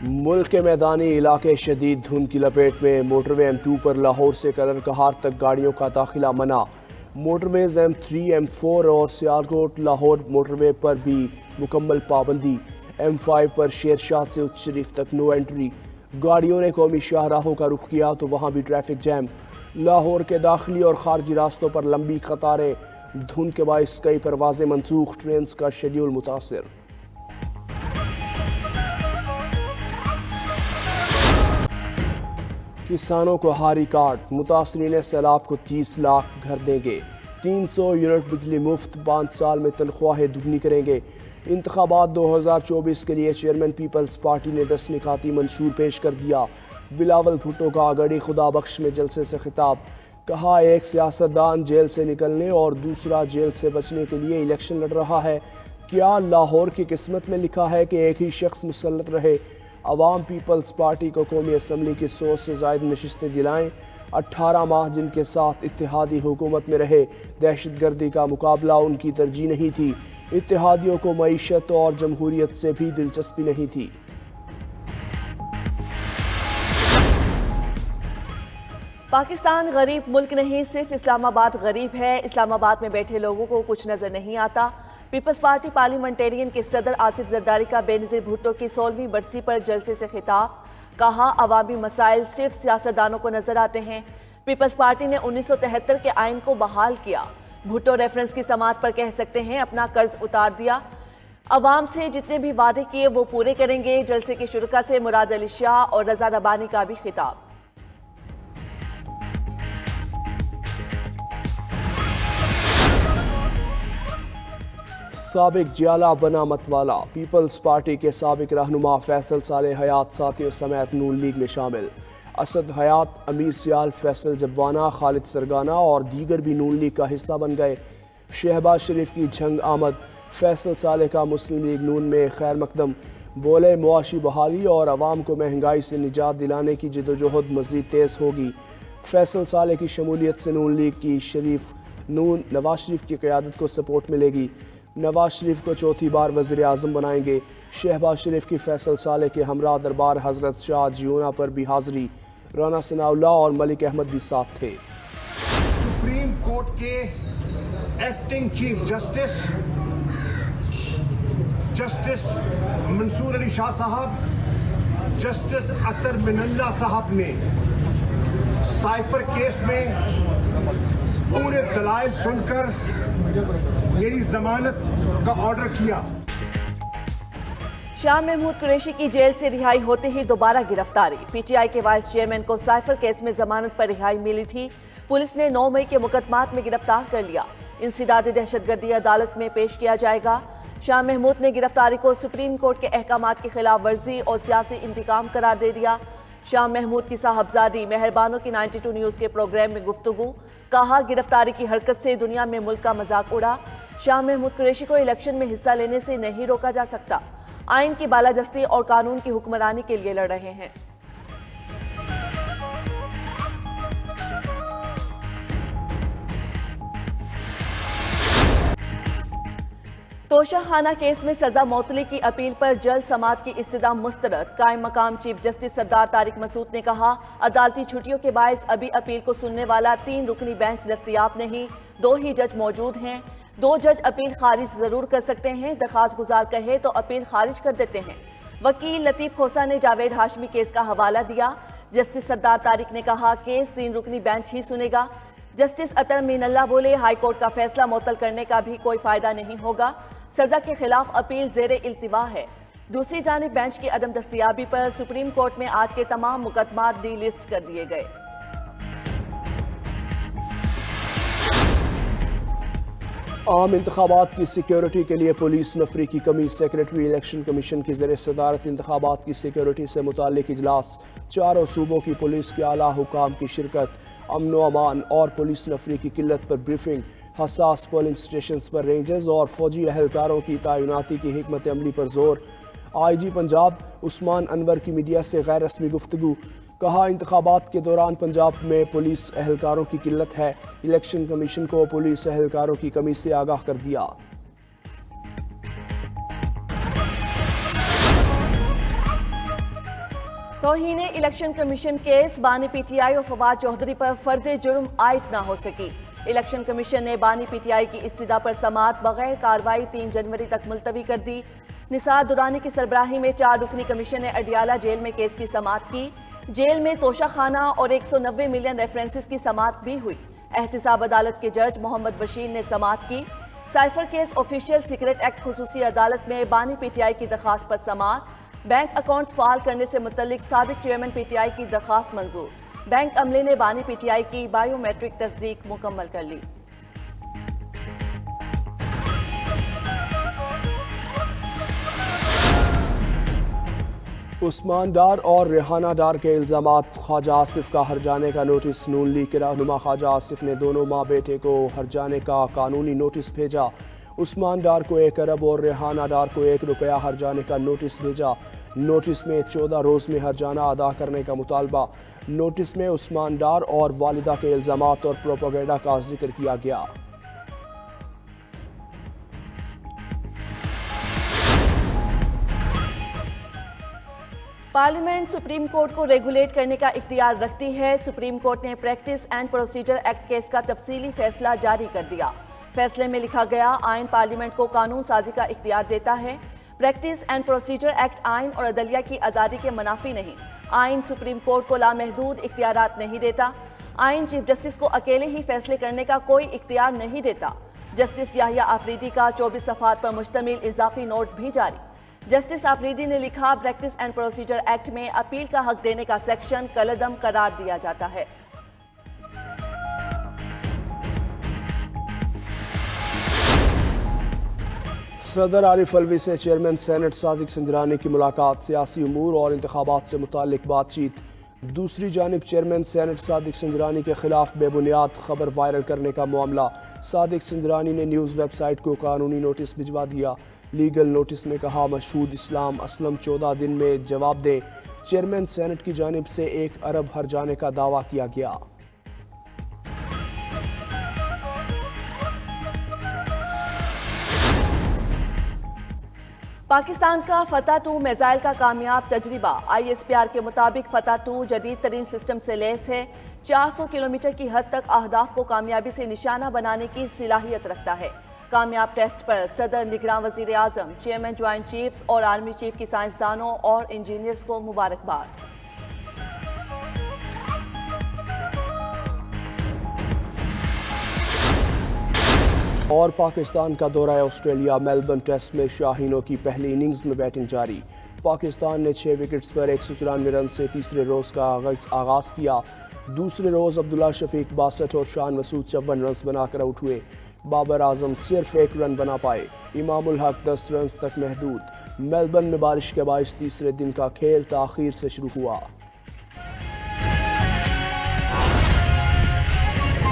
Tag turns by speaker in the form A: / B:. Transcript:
A: ملک کے میدانی علاقے شدید دھند کی لپیٹ میں، موٹر وے M2 پر لاہور سے کلر کہار تک گاڑیوں کا داخلہ منع۔ موٹر ویز M3 M4 اور سیالکوٹ لاہور موٹر وے پر بھی مکمل پابندی۔ M5 پر شیر شاہ سے اچ شریف تک نو انٹری۔ گاڑیوں نے قومی شاہراہوں کا رخ کیا تو وہاں بھی ٹریفک جیم۔ لاہور کے داخلی اور خارجی راستوں پر لمبی قطاریں، دھند کے باعث کئی پروازیں منسوخ، ٹرینز کا شیڈول متاثر۔ کسانوں کو ہاری کارڈ، متاثرین سیلاب کو 30 لاکھ گھر دیں گے۔ 300 یونٹ بجلی مفت، 5 سال میں تنخواہیں دگنی کریں گے۔ انتخابات 2024 کے لیے چیئرمین پیپلز پارٹی نے 10 نکاتی منشور پیش کر دیا۔ بلاول بھٹو کا گڑھی خدا بخش میں جلسے سے خطاب، کہا ایک سیاستدان جیل سے نکلنے اور دوسرا جیل سے بچنے کے لیے الیکشن لڑ رہا ہے۔ کیا لاہور کی قسمت میں لکھا ہے کہ ایک ہی شخص مسلط رہے؟ عوام پیپلز پارٹی کو قومی اسمبلی کی 100 سے زائد نشستیں دلائیں۔ 18 ماہ جن کے ساتھ اتحادی حکومت میں رہے، دہشت گردی کا مقابلہ ان کی ترجیح نہیں تھی۔ اتحادیوں کو معیشت اور جمہوریت سے بھی دلچسپی نہیں تھی۔
B: پاکستان غریب ملک نہیں، صرف اسلام آباد غریب ہے۔ اسلام آباد میں بیٹھے لوگوں کو کچھ نظر نہیں آتا۔ پیپلز پارٹی پارلیمنٹیرین کے صدر آصف زرداری کا بے نظیر بھٹو کی 16ویں برسی پر جلسے سے خطاب، کہا عوامی مسائل صرف سیاستدانوں کو نظر آتے ہیں۔ پیپلز پارٹی نے 1973 کے آئین کو بحال کیا۔ بھٹو ریفرنس کی سماعت پر کہہ سکتے ہیں اپنا قرض اتار دیا۔ عوام سے جتنے بھی وعدے کیے وہ پورے کریں گے۔ جلسے کے شرکاء سے مراد علی شاہ اور رضا ربانی کا بھی خطاب۔
A: سابق جیالہ بنا متوالا، پیپلز پارٹی کے سابق رہنما فیصل صالح حیات ساتھیوں سمیت نون لیگ میں شامل۔ اسد حیات، امیر سیال، فیصل جبانہ، خالد سرگانہ اور دیگر بھی نون لیگ کا حصہ بن گئے۔ شہباز شریف کی جھنگ آمد، فیصل صالح کا مسلم لیگ نون میں خیر مقدم، بولے معاشی بحالی اور عوام کو مہنگائی سے نجات دلانے کی جدوجہد مزید تیز ہوگی۔ فیصل صالح کی شمولیت سے نون لیگ کی نواز شریف کی قیادت کو سپورٹ ملے گی۔ نواز شریف کو چوتھی بار وزیر اعظم بنائیں گے۔ شہباز شریف کی فیصل صالح کے ہمراہ دربار حضرت شاہ جیونا پر بھی حاضری، رانا ثناء اللہ اور ملک احمد بھی ساتھ تھے۔
C: سپریم کورٹ کے ایکٹنگ چیف جسٹس منصور علی شاہ صاحب، جسٹس اطہر من اللہ صاحب نے سائفر کیس میں پورے دلائل سن کر میری ضمانت کا آرڈر کیا۔
B: شاہ محمود قریشی کی جیل سے رہائی ہوتے ہی دوبارہ گرفتاری۔ پی ٹی آئی کے وائس چیئرمین کو سائفر کیس میں ضمانت پر رہائی ملی تھی۔ پولیس نے 9 مئی کے مقدمات میں گرفتار کر لیا۔ انسداد دہشت گردی عدالت میں پیش کیا جائے گا۔ شاہ محمود نے گرفتاری کو سپریم کورٹ کے احکامات کی خلاف ورزی اور سیاسی انتقام قرار دے دیا۔ شاہ محمود کی صاحبزادی مہربانوں کی 92 نیوز کے پروگرام میں گفتگو، کہا گرفتاری کی حرکت سے دنیا میں ملک کا مذاق اڑا۔ شاہ محمود قریشی کو الیکشن میں حصہ لینے سے نہیں روکا جا سکتا۔ آئین کی بالادستی اور قانون کی حکمرانی کے لیے لڑ رہے ہیں۔ توشہ خانہ کیس میں سزا معطلی کی اپیل پر جلد سماعت کی استدعا مسترد۔ قائم مقام چیف جسٹس سردار طارق مسعود نے کہا عدالتی چھٹیوں کے باعث ابھی اپیل کو سننے والا 3 رکنی بینچ دستیاب نہیں، 2 ہی جج موجود ہیں۔ 2 جج اپیل خارج ضرور کر سکتے ہیں، درخواست گزار کہے تو اپیل خارج کر دیتے ہیں۔ وکیل لطیف کھوسا نے جاوید ہاشمی کیس کا حوالہ دیا۔ جسٹس سردار طارق نے کہا کیس 3 رکنی بینچ ہی سنے گا۔ جسٹس اطہر من اللہ بولے ہائی کورٹ کا فیصلہ معطل کرنے کا بھی کوئی فائدہ نہیں ہوگا، سزا کے خلاف اپیل زیر التوا ہے۔ دوسری جانب بینچ کی عدم دستیابی پر سپریم کورٹ میں آج کے تمام مقدمات ڈی لسٹ کر دیے گئے۔
A: عام انتخابات کی سیکیورٹی کے لیے پولیس نفری کی کمی، سیکریٹری الیکشن کمیشن کی زیر صدارت انتخابات کی سیکیورٹی سے متعلق اجلاس، 4 صوبوں کی پولیس کے اعلیٰ حکام کی شرکت، امن و امان اور پولیس نفری کی قلت پر بریفنگ، حساس پولنگ سٹیشنز پر رینجرز اور فوجی اہلکاروں کی تعیناتی کی حکمت عملی پر زور۔ آئی جی پنجاب عثمان انور کی میڈیا سے غیر رسمی گفتگو، کہا انتخابات کے دوران پنجاب میں پولیس اہلکاروں کی قلت ہے، الیکشن کمیشن کو پولیس اہلکاروں کی کمی سے آگاہ کر دیا۔
B: توہین الیکشن کمیشن کیس بانی پی ٹی آئی اور فواد چودھری پر فرد جرم عائد نہ ہو سکی۔ الیکشن کمیشن نے بانی پی ٹی آئی کی استدعا پر سماعت بغیر کارروائی 3 جنوری تک ملتوی کر دی۔ نثار درانی کی سربراہی میں 4 رکنی کمیشن نے اڈیالہ جیل میں کیس کی سماعت کی۔ جیل میں توشہ خانہ اور 190 ملین ریفرنسز کی سماعت بھی ہوئی۔ احتساب عدالت کے جج محمد بشیر نے سماعت کی۔ Cipher case official secret act خصوصی عدالت میں بانی پی ٹی آئی کی درخواست پر سماعت۔ بینک اکاؤنٹس فعال کرنے سے متعلق سابق چیئرمین پی ٹی آئی کی درخواست منظور۔ بینک عملے نے بانی پی ٹی آئی کی بائیو میٹرک تصدیق مکمل کر لی۔
A: عثمان ڈار اور ریحانہ ڈار کے الزامات، خواجہ آصف کا ہر جانے کا نوٹس۔ نون لیگ کے رہنما خواجہ آصف نے دونوں ماں بیٹے کو ہر جانے کا قانونی نوٹس بھیجا۔ عثمان ڈار کو 1 ارب اور ریحانہ ڈار کو 1 روپیہ ہر جانے کا نوٹس بھیجا۔ نوٹس میں 14 روز میں ہر جانہ ادا کرنے کا مطالبہ۔ نوٹس میں عثمان ڈار اور والدہ کے الزامات اور پروپیگنڈا کا ذکر کیا گیا۔
B: پارلیمنٹ سپریم کورٹ کو ریگولیٹ کرنے کا اختیار رکھتی ہے۔ سپریم کورٹ نے practice and procedure act case کا تفصیلی فیصلہ جاری کر دیا۔ فیصلے میں لکھا گیا، آئین پارلیمنٹ کو قانون سازی کا اختیار دیتا ہے۔ پریکٹس اینڈ پروسیجر ایکٹ آئین اور عدلیہ کی آزادی کے منافی نہیں۔ آئین سپریم کورٹ کو لامحدود اختیارات نہیں دیتا۔ آئین چیف جسٹس کو اکیلے ہی فیصلے کرنے کا کوئی اختیار نہیں دیتا۔ جسٹس یحییٰ آفریدی کا 24 صفحات پر مشتمل اضافی نوٹ بھی جاری۔ جسٹس آفریدی نے لکھا، پریکٹس اینڈ پروسیجر ایکٹ میں اپیل کا حق دینے کا سیکشن کالعدم قرار دیا جاتا ہے۔
A: صدر عارف الوی سے چیئرمین سینٹ صادق سنجرانی کی ملاقات، سیاسی امور اور انتخابات سے متعلق بات چیت۔ دوسری جانب چیئرمین سینٹ صادق سنجرانی کے خلاف بے بنیاد خبر وائرل کرنے کا معاملہ۔ صادق سنجرانی نے نیوز ویب سائٹ کو قانونی نوٹس بھجوا دیا۔ لیگل نوٹس میں کہا، مشہود اسلام اسلم 14 دن میں جواب دیں۔ چیئرمین سینٹ کی جانب سے 1 ارب ہر جانے کا دعویٰ کیا گیا۔
B: پاکستان کا فتح 2 میزائل کا کامیاب تجربہ۔ آئی ایس پی آر کے مطابق فتح 2 جدید ترین سسٹم سے لیس ہے۔ 400 کلومیٹر کی حد تک اہداف کو کامیابی سے نشانہ بنانے کی صلاحیت رکھتا ہے۔ کامیاب ٹیسٹ پر صدر، نگراں وزیر اعظم، چیئرمین جوائنٹ چیفز اور آرمی چیف کی سائنسدانوں اور انجینئرز کو مبارکباد۔
A: اور پاکستان کا دورہ آسٹریلیا، میلبرن ٹیسٹ میں شاہینوں کی پہلی اننگز میں بیٹنگ جاری۔ پاکستان نے 6 وکٹس پر 194 رن سے تیسرے روز کا آغاز کیا۔ دوسرے روز عبداللہ شفیق 62 اور شان مسعود 54 رنز بنا کر آؤٹ ہوئے۔ بابر اعظم صرف 1 رن بنا پائے۔ امام الحق 10 رنز تک محدود۔ میلبرن میں بارش کے باعث تیسرے دن کا کھیل تاخیر سے شروع ہوا۔